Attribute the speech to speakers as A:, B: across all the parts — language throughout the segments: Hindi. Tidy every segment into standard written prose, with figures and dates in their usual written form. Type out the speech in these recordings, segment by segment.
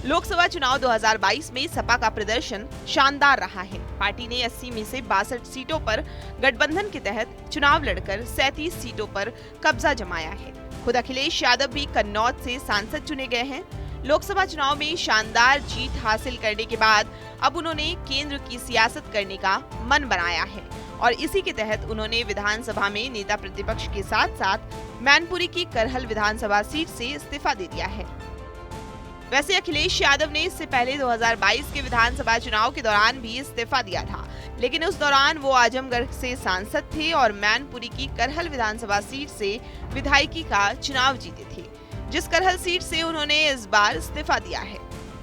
A: लोकसभा चुनाव 2022 में सपा का प्रदर्शन शानदार रहा है। पार्टी ने 80 में से 62 सीटों पर गठबंधन के तहत चुनाव लड़कर 37 सीटों पर कब्जा जमाया है। खुद अखिलेश यादव भी कन्नौज से सांसद चुने गए हैं। लोकसभा चुनाव में शानदार जीत हासिल करने के बाद अब उन्होंने केंद्र की सियासत करने का मन बनाया है और इसी के तहत उन्होंने विधानसभा में नेता प्रतिपक्ष के साथ साथ मैनपुरी की करहल विधानसभा सीट से इस्तीफा दे दिया है। वैसे अखिलेश यादव ने इससे पहले 2022 के विधानसभा चुनाव के दौरान भी इस्तीफा दिया था, लेकिन उस दौरान वो आजमगढ़ से सांसद थे और मैनपुरी की करहल विधानसभा सीट से विधायकी का चुनाव जीते थे, जिस करहल सीट से उन्होंने इस बार इस्तीफा दिया है।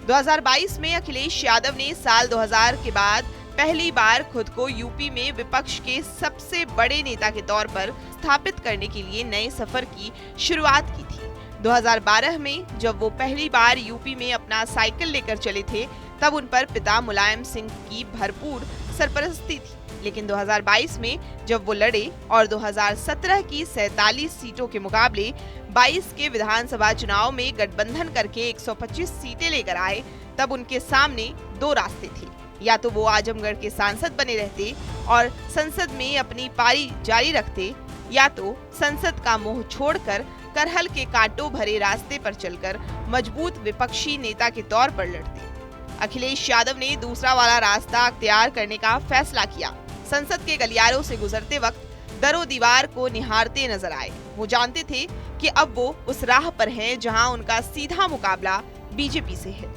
A: 2022 में अखिलेश यादव ने साल 2000 के बाद पहली बार खुद को यूपी में विपक्ष के सबसे बड़े नेता के तौर पर स्थापित करने के लिए नए सफर की शुरुआत की थी। 2012 में जब वो पहली बार यूपी में अपना साइकिल लेकर चले थे, तब उन पर पिता मुलायम सिंह की भरपूर सरपरस्ती थी, लेकिन 2022 में जब वो लड़े और 2017 की 47 सीटों के मुकाबले 22 के विधानसभा चुनाव में गठबंधन करके 125 सीटें लेकर आए, तब उनके सामने दो रास्ते थे। या तो वो आजमगढ़ के सांसद बने रहते और संसद में अपनी पारी जारी रखते, या तो संसद का मुंह छोड़कर करहल के कांटों भरे रास्ते पर चलकर मजबूत विपक्षी नेता के तौर पर लड़ते। अखिलेश यादव ने दूसरा वाला रास्ता अख्तियार करने का फैसला किया। संसद के गलियारों से गुजरते वक्त दरो दीवार को निहारते नजर आए। वो जानते थे कि अब वो उस राह पर हैं जहां उनका सीधा मुकाबला बीजेपी से है।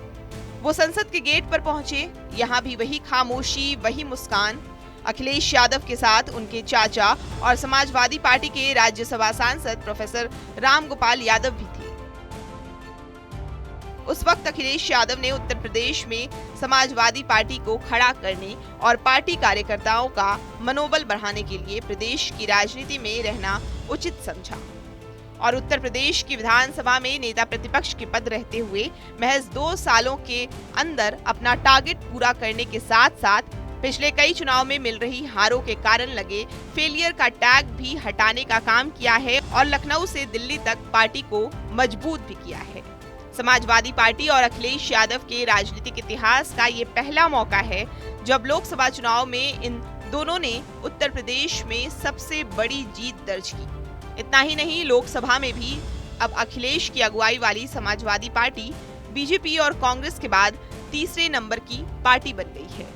A: वो संसद के गेट पर पहुंचे, यहाँ भी वही खामोशी, वही मुस्कान। अखिलेश यादव के साथ उनके चाचा और समाजवादी पार्टी के राज्यसभा सांसद प्रोफेसर रामगोपाल यादव भी थे। उस वक्त अखिलेश यादव ने उत्तर प्रदेश में समाजवादी पार्टी को खड़ा करने और पार्टी कार्यकर्ताओं का मनोबल बढ़ाने के लिए प्रदेश की राजनीति में रहना उचित समझा और उत्तर प्रदेश की विधानसभा में नेता प्रतिपक्ष के पद रहते हुए महज 2 सालों के अंदर अपना टारगेट पूरा करने के साथ साथ पिछले कई चुनाव में मिल रही हारों के कारण लगे फेलियर का टैग भी हटाने का काम किया है और लखनऊ से दिल्ली तक पार्टी को मजबूत भी किया है। समाजवादी पार्टी और अखिलेश यादव के राजनीतिक इतिहास का ये पहला मौका है जब लोकसभा चुनाव में इन दोनों ने उत्तर प्रदेश में सबसे बड़ी जीत दर्ज की। इतना ही नहीं, लोकसभा में भी अब अखिलेश की अगुवाई वाली समाजवादी पार्टी बीजेपी और कांग्रेस के बाद तीसरे नंबर की पार्टी बन गई है।